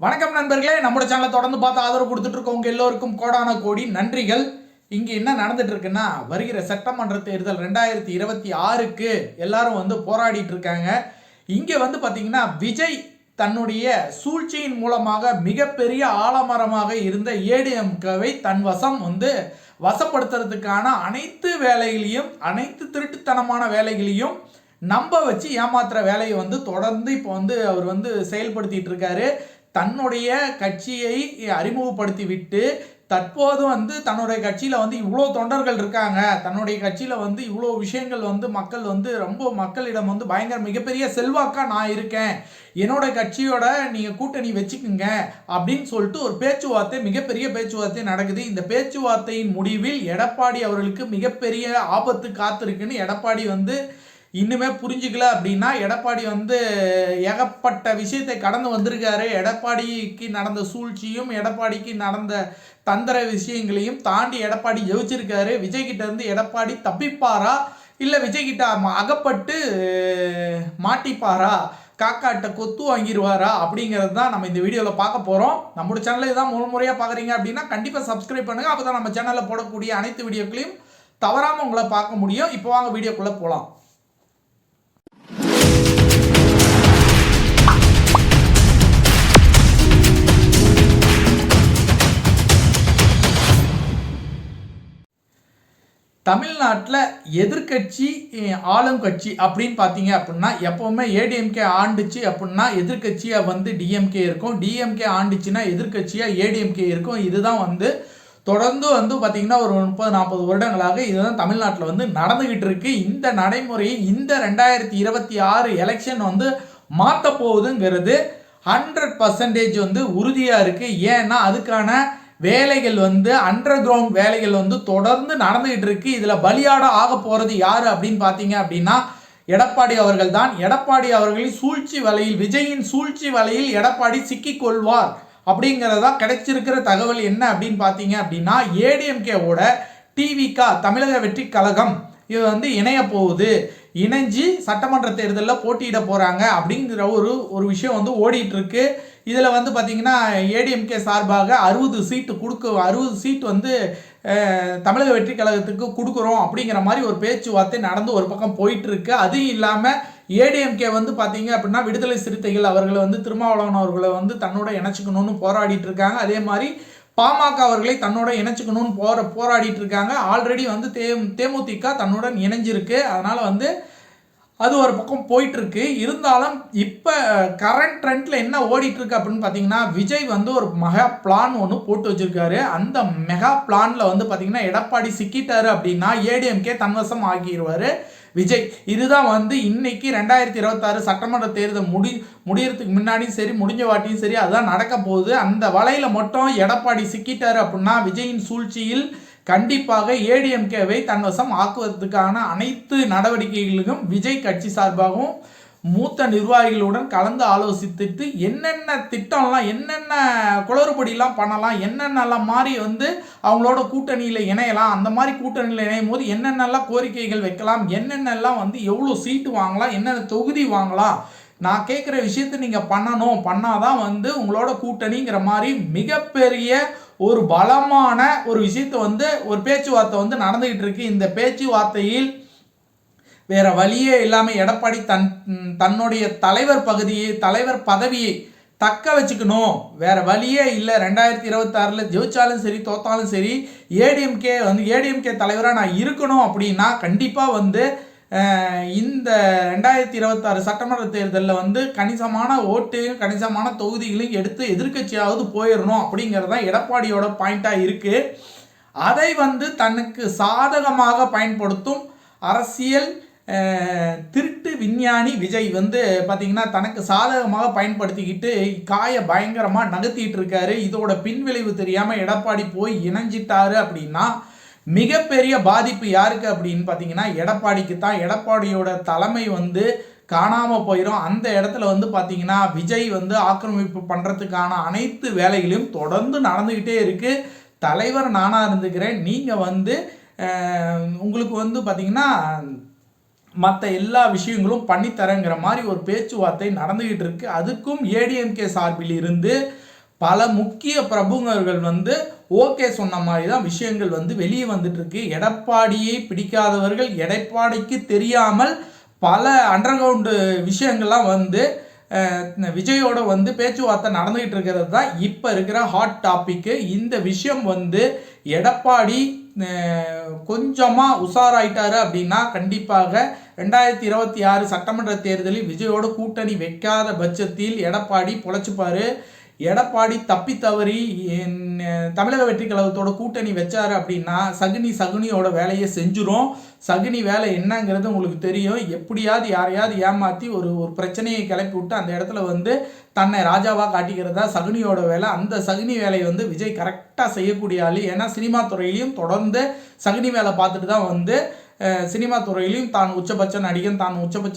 வணக்கம் நண்பர்களே, நம்ம சேனலை தொடர்ந்து பார்த்து ஆதரவு கொடுத்துட்டு இருக்கவங்க எல்லோருக்கும் கோடான கோடி நன்றிகள். இங்க என்ன நடந்துட்டு இருக்குன்னா, வருகிற சட்டமன்ற தேர்தல் 2026க்கு எல்லாரும் போராடிட்டு இருக்காங்க. இங்க பாத்தீங்கன்னா விஜய் தன்னுடைய சூழ்ச்சியின் மூலமாக மிகப்பெரிய ஆலமரமாக இருந்த ஏடிஎம்கேவை தன் வசம் வசப்படுத்துறதுக்கான அனைத்து வேலைகளையும், அனைத்து திருட்டுத்தனமான வேலைகளையும் நம்ப வச்சு ஏமாத்துற வேலையை தொடர்ந்து இப்போ அவர் செயல்படுத்திட்டு இருக்காரு. தன்னுடைய கட்சியை அறிமுகப்படுத்தி விட்டு தற்போது தன்னுடைய கட்சியில் இவ்வளோ தொண்டர்கள் இருக்காங்க, தன்னுடைய கட்சியில் இவ்வளோ விஷயங்கள் மக்கள் ரொம்ப மக்களிடம் பயங்கர மிகப்பெரிய செல்வாக்கா நான் இருக்கேன், என்னோட கட்சியோட நீங்கள் கூட்டணி வச்சுக்குங்க அப்படின்னு சொல்லிட்டு ஒரு பேச்சுவார்த்தை, மிகப்பெரிய பேச்சுவார்த்தை நடக்குது. இந்த பேச்சுவார்த்தையின் முடிவில் எடப்பாடி அவர்களுக்கு மிகப்பெரிய ஆபத்து காத்திருக்குன்னு எடப்பாடி இன்னுமே புரிஞ்சுக்கல அப்படின்னா, எடப்பாடி ஏகப்பட்ட விஷயத்தை கடந்து வந்திருக்காரு. எடப்பாடிக்கு நடந்த சூழ்ச்சியும் எடப்பாடிக்கு நடந்த தந்திர விஷயங்களையும் தாண்டி எடப்பாடி ஜெயிச்சிருக்காரு. விஜய்கிட்ட இருந்து எடப்பாடி தப்பிப்பாரா, இல்லை விஜய்கிட்ட அகப்பட்டு மாட்டிப்பாரா, காக்காட்ட கொத்து வாங்கிடுவாரா அப்படிங்கிறது தான் நம்ம இந்த வீடியோவில் பார்க்க போகிறோம். நம்மளோட சேனலை தான் முறையாக பார்க்குறீங்க அப்படின்னா கண்டிப்பாக சப்ஸ்கிரைப் பண்ணுங்கள். அப்போ தான் நம்ம சேனலில் போடக்கூடிய அனைத்து வீடியோக்களையும் தவறாமல் உங்களை பார்க்க முடியும். இப்போ வாங்க வீடியோக்குள்ளே போகலாம். தமிழ்நாட்டில் எதிர்கட்சி ஆளுங்கட்சி அப்படின்னு பார்த்தீங்க அப்படின்னா, எப்போவுமே ஏடிஎம்கே ஆண்டுச்சு அப்படின்னா எதிர்கட்சியாக டிஎம்கே இருக்கும், டிஎம்கே ஆண்டுச்சுன்னா எதிர்கட்சியாக ஏடிஎம்கே இருக்கும். இதுதான் தொடர்ந்து பார்த்தீங்கன்னா ஒரு 30-40 வருடங்களாக இதுதான் தமிழ்நாட்டில் நடந்துகிட்டு இருக்கு. இந்த நடைமுறையை இந்த 2026 எலெக்ஷன் மாற்ற போகுதுங்கிறது 100% உறுதியாக இருக்குது. ஏன்னா அதுக்கான வேலைகள் அண்டர் கிரவுண்ட் வேலைகள் தொடர்ந்து நடந்துகிட்டு இருக்கு. இதில் பலியாட ஆக போகிறது யார் அப்படின்னு பார்த்தீங்க அப்படின்னா எடப்பாடி அவர்கள் தான். எடப்பாடி அவர்களின் சூழ்ச்சி வலையில், விஜயின் சூழ்ச்சி வலையில் எடப்பாடி சிக்கிக்கொள்வார் அப்படிங்கிறதா கிடைச்சிருக்கிற தகவல். என்ன அப்படின்னு பார்த்தீங்க அப்படின்னா, ஏடிஎம்கேவோட டிவிகா தமிழக வெற்றி கழகம் இது இணைய போகுது, இணைஞ்சு சட்டமன்ற தேர்தலில் போட்டியிட போகிறாங்க அப்படிங்கிற ஒரு விஷயம் ஓடிட்டு இருக்கு. இதில் பார்த்தீங்கன்னா ஏடிஎம்கே சார்பாக 60 சீட்டு தமிழக வெற்றி கழகத்துக்கு கொடுக்குறோம் அப்படிங்கிற மாதிரி ஒரு பேச்சுவார்த்தை நடந்து ஒரு பக்கம் போயிட்டு இருக்கு. அதுவும் இல்லாமல் ஏடிஎம்கே பார்த்தீங்க அப்படின்னா விடுதலை சிறுத்தைகள் அவர்களை திருமாவளவன் அவர்களை தன்னோட இணைச்சிக்கணும்னு போராடிட்டு இருக்காங்க. அதே மாதிரி பாமக அவர்களை தன்னோட இணைச்சிக்கணும்னு போராடிட்டு இருக்காங்க. ஆல்ரெடி தேமுதிக தன்னுடன் இணைஞ்சிருக்கு. அதனால அது ஒரு பக்கம் போயிட்டு இருக்கு. இருந்தாலும் இப்போ கரண்ட் ட்ரெண்ட்ல என்ன ஓடிட்டு இருக்கு அப்படின்னு பார்த்தீங்கன்னா, விஜய் ஒரு மெகா பிளான் ஒன்று போட்டு வச்சிருக்காரு. அந்த மெகா பிளான்ல பார்த்தீங்கன்னா எடப்பாடி சிக்கிட்டாரு அப்படின்னா ஏடிஎம்கே தன்வசம் ஆகிடுவாரு விஜய். இதுதான் இன்னைக்கு 2026 சட்டமன்ற தேர்தல் முடியறதுக்கு முன்னாடியும் சரி, முடிஞ்ச வாட்டியும் சரி, அதுதான் நடக்க போகுது. அந்த வலையில மட்டும் எடப்பாடி சிக்கிட்டாரு அப்படின்னா விஜயின் சூழ்ச்சியில் கண்டிப்பாக ஏடிஎம்கேவை தன்வசம் ஆக்குவதற்கான அனைத்து நடவடிக்கைகளுக்கும் விஜய் கட்சி சார்பாகவும் மூத்த நிர்வாகிகளுடன் கலந்து ஆலோசித்துட்டு என்னென்ன திட்டம்லாம், என்னென்ன குளறுபடிலாம் பண்ணலாம், என்னென்னலாம் மாதிரி அவங்களோட கூட்டணியில் இணையலாம், அந்த மாதிரி கூட்டணியில் இணையும் போது என்னென்னலாம் கோரிக்கைகள் வைக்கலாம், என்னென்னலாம் எவ்வளோ சீட்டு வாங்கலாம், என்னென்ன தொகுதி வாங்கலாம், நான் கேட்குற விஷயத்தை நீங்கள் பண்ணாதான் உங்களோட கூட்டணிங்கிற மாதிரி மிகப்பெரிய ஒரு பலமான ஒரு விஷயத்தை ஒரு பேச்சுவார்த்தை நடந்துகிட்டு இருக்கு. இந்த பேச்சுவார்த்தையில் வேற வழியே இல்லாமல் எடப்பாடி தன்னுடைய தலைவர் பதவியை தக்க வச்சுக்கணும், வேற வழியே இல்லை. 2026 ஜெயிச்சாலும் சரி தோத்தாலும் சரி ஏடிஎம்கே தலைவராக நான் இருக்கணும் அப்படின்னா கண்டிப்பாக இந்த 2026 சட்டமன்ற தேர்தலில் கணிசமான ஓட்டையும் கணிசமான தொகுதிகளையும் எடுத்து எதிர்கட்சியாவது போயிடணும் அப்படிங்கிறதான் எடப்பாடியோட பாயிண்டாக இருக்குது. அதை தனக்கு சாதகமாக பயன்படுத்தும் அரசியல் திருட்டு விஞ்ஞானி விஜய் பார்த்தீங்கன்னா தனக்கு சாதகமாக பயன்படுத்திக்கிட்டு காயை பயங்கரமாக நகர்த்திட்டு இருக்காரு. இதோட பின்விளைவு தெரியாமல் எடப்பாடி போய் இணைஞ்சிட்டாரு அப்படின்னா மிகப்பெரிய பாதிப்பு யாருக்கு அப்படின்னு பார்த்தீங்கன்னா எடப்பாடிக்கு தான். எடப்பாடியோட தலைமை காணாமல் போயிடும். அந்த இடத்துல பார்த்தீங்கன்னா விஜய் ஆக்கிரமிப்பு பண்ணுறதுக்கான அனைத்து வேலைகளையும் தொடர்ந்து நடந்துக்கிட்டே இருக்குது. தலைவர் நானாக இருந்துக்கிறேன், நீங்கள் உங்களுக்கு பார்த்தீங்கன்னா மற்ற எல்லா விஷயங்களும் பண்ணித்தரங்கிற மாதிரி ஒரு பேச்சுவார்த்தை நடந்துகிட்டு இருக்கு. அதுக்கும் ஏடிஎம்கே சார்பில் இருந்து பல முக்கிய பிரபுங்கர்கள் வந்து ஓகே சொன்ன மாதிரி தான் விஷயங்கள் வந்து வெளியே வந்துட்டு இருக்கு. எடப்பாடியை பிடிக்காதவர்கள் எடப்பாடிக்கு தெரியாமல் பல அண்டர் கிரவுண்டு விஷயங்கள்லாம் வந்து விஜயோட வந்து பேச்சுவார்த்தை நடந்துகிட்டு இருக்கிறது தான் இப்போ இருக்கிற ஹாட் டாபிக்கு. இந்த விஷயம் வந்து எடப்பாடி கொஞ்சமாக உஷாராயிட்டாரு அப்படின்னா கண்டிப்பாக 2026 சட்டமன்ற தேர்தலில் விஜயோட கூட்டணி வைக்காத பட்சத்தில் எடப்பாடி பொழைச்சிப்பாரு. எடப்பாடி தப்பி தவறி தமிழக வெற்றி கழகத்தோட கூட்டணி வச்சாரு அப்படின்னா சகுனியோட வேலையை செஞ்சிரும். சகுனி வேலை என்னங்கிறது உங்களுக்கு தெரியும். எப்படியாவது யாரையாவது ஏமாற்றி ஒரு பிரச்சனையை கிளப்பி விட்டு அந்த இடத்துல வந்து தன்னை ராஜாவாக காட்டிக்கிறதா சகுனியோட வேலை. அந்த சகுனி வேலையை வந்து விஜய் கரெக்டாக செய்யக்கூடிய ஆள். ஏன்னா சினிமா துறையிலையும் தொடர்ந்து சகுனி வேலை பார்த்துட்டு தான் வந்து சினிமா துறையிலையும் தான் உச்சபட்ச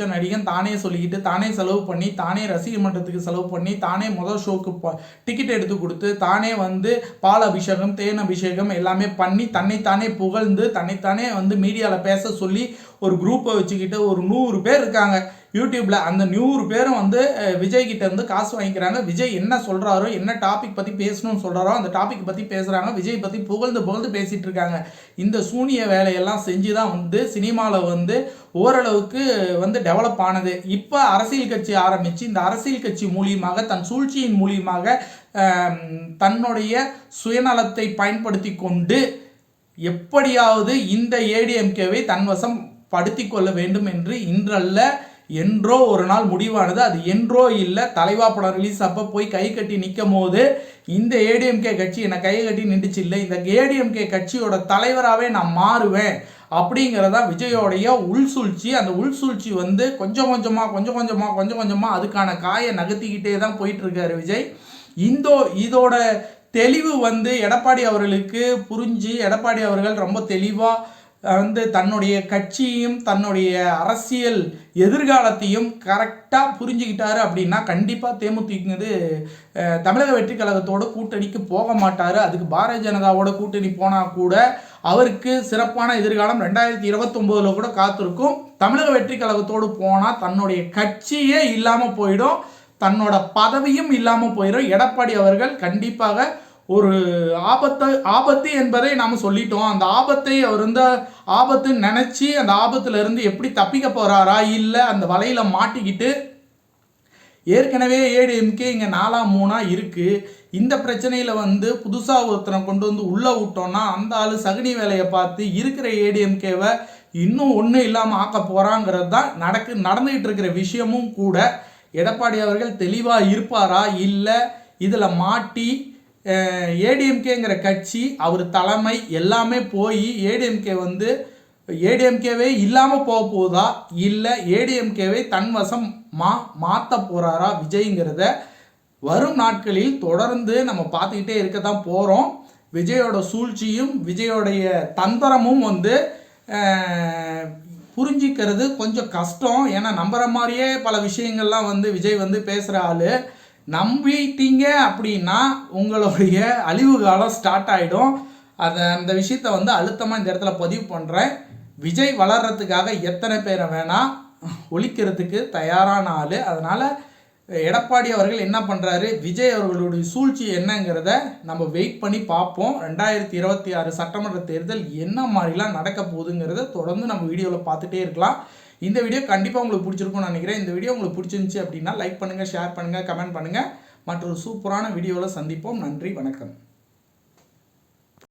நடிகன் தானே சொல்லிக்கிட்டு தானே செலவு பண்ணி தானே ரசிகர் மன்றத்துக்கு செலவு பண்ணி தானே முதல் ஷோக்கு டிக்கெட் எடுத்து கொடுத்து தானே வந்து பால் அபிஷேகம் தேன் அபிஷேகம் எல்லாமே பண்ணி தன்னைத்தானே புகழ்ந்து தன்னைத்தானே வந்து மீடியாவில் பேச சொல்லி ஒரு குரூப்பை வச்சுக்கிட்டு ஒரு 100 பேர் இருக்காங்க யூடியூப்ல. அந்த 100 பேரும் வந்து விஜய் கிட்ட இருந்து காசு வாங்கிக்கிறாங்க. விஜய் என்ன சொல்றாரோ என்ன டாபிக் பத்தி பேசணும்னு சொல்றாரோ அந்த டாபிக் பத்தி பேசுறாங்க. விஜய் பத்தி புகழ்ந்து பேசிட்டு இருக்காங்க. இந்த சூனிய வேலையெல்லாம் செஞ்சுதான் வந்து சினிமாவில் வந்து ஓரளவுக்கு வந்து டெவலப் ஆனது. இப்போ அரசியல் கட்சி ஆரம்பிச்சு இந்த அரசியல் கட்சி மூலியமாக தன் சூழ்ச்சியின் மூலியமாக தன்னுடைய சுயநலத்தை பயன்படுத்தி கொண்டு எப்படியாவது இந்த ஏடிஎம்கேவை தன்வசம் படுத்தி கொள்ள வேண்டும் என்று இன்றல்ல என்றோ ஒரு நாள் முடிவானது. அது என்றோ இல்லை, தலைவா படம் ரிலீஸ் அப்போ போய் கை கட்டி நிற்கும் போது இந்த ஏடிஎம்கே கட்சி என்னை கை கட்டி நின்றுச்சு இல்லை, இந்த ஏடிஎம்கே கட்சியோட தலைவராகவே நான் மாறுவேன் அப்படிங்கிறதா விஜயோடைய உள்சூழ்ச்சி. அந்த உள்சூழ்ச்சி வந்து கொஞ்சம் கொஞ்சமாக அதுக்கான காயை நகர்த்திக்கிட்டே தான் போயிட்டு இருக்காரு விஜய். இதோட தெளிவு வந்து எடப்பாடி அவர்களுக்கு புரிஞ்சு எடப்பாடி அவர்கள் ரொம்ப தெளிவாக வந்து தன்னுடைய கட்சியும் தன்னுடைய அரசியல் எதிர்காலத்தையும் கரெக்டாக புரிஞ்சுக்கிட்டாரு அப்படின்னா கண்டிப்பாக தேமுதிகது தமிழக வெற்றி கழகத்தோட கூட்டணிக்கு போக மாட்டார். அதுக்கு பாரதிய ஜனதாவோட கூட்டணி போனால் கூட அவருக்கு சிறப்பான எதிர்காலம் 2029 கூட காத்திருக்கும். தமிழக வெற்றி கழகத்தோடு போனால் தன்னுடைய கட்சியே இல்லாமல் போயிடும், தன்னோட பதவியும் இல்லாமல் போயிடும். எடப்பாடி அவர்கள் கண்டிப்பாக ஒரு ஆபத்து என்பதை நாம் சொல்லிட்டோம். அந்த ஆபத்தை அவர் வந்து ஆபத்துன்னு நினச்சி அந்த ஆபத்துல இருந்து எப்படி தப்பிக்க போகிறாரா இல்லை அந்த வலையில் மாட்டிக்கிட்டு ஏற்கனவே ஏடிஎம்கே இங்கே 4-3 இருக்குது. இந்த பிரச்சனையில் வந்து புதுசாக ஒருத்தனை கொண்டு வந்து உள்ளே விட்டோன்னா அந்த ஆள் சகுனி வேலையை பார்த்து இருக்கிற ஏடிஎம்கேவை இன்னும் ஒன்றும் இல்லாமல் ஆக்க போகிறாங்கிறது தான் நடந்துகிட்டு இருக்கிற விஷயமும் கூட. எடப்பாடி அவர்கள் தெளிவாக இருப்பாரா இல்லை இதில் மாட்டி ஏடிஎம்கேங்கிற கட்சி அவர் தலைமை எல்லாமே போய் ஏடிஎம்கேவே இல்லாமல் போக போதா இல்லை ஏடிஎம்கேவை தன்வசம் மாற்ற போகிறாரா விஜய்ங்கிறத வரும் நாட்களில் தொடர்ந்து நம்ம பார்த்துக்கிட்டே இருக்க தான் போகிறோம். விஜயோட சூழ்ச்சியும் விஜயோடைய தந்திரமும் வந்து புரிஞ்சிக்கிறது கொஞ்சம் கஷ்டம். ஏன்னா நம்புற மாதிரியே பல விஷயங்கள்லாம் வந்து விஜய் வந்து பேசுகிற ஆள். நம்பிட்டீங்க அப்படின்னா உங்களுடைய அழிவு காலம் ஸ்டார்ட் ஆகிடும். அந்த விஷயத்தை வந்து அழுத்தமாக இந்த இடத்துல பதிவு பண்ணுறேன். விஜய் வளர்கிறதுக்காக எத்தனை பேரை வேணால் ஒழிக்கிறதுக்கு தயாரான ஆள். அதனால் எடப்பாடி அவர்கள் என்ன பண்ணுறாரு, விஜய் அவர்களுடைய சூழ்ச்சி என்னங்கிறத நம்ம வெயிட் பண்ணி பார்ப்போம். 2026 சட்டமன்ற தேர்தல் என்ன மாதிரிலாம் நடக்க போகுதுங்கிறத தொடர்ந்து நம்ம வீடியோவில் பார்த்துட்டே இருக்கலாம். இந்த வீடியோ கண்டிப்பாக உங்களுக்கு பிடிச்சிருக்கும்னு நினைக்கிறேன். இந்த வீடியோ உங்களுக்கு பிடிச்சிருந்துச்சி அப்படின்னா லைக் பண்ணுங்கள், ஷேர் பண்ணுங்கள், கமெண்ட் பண்ணுங்கள். மற்றொரு சூப்பரான வீடியோவில் சந்திப்போம். நன்றி, வணக்கம்.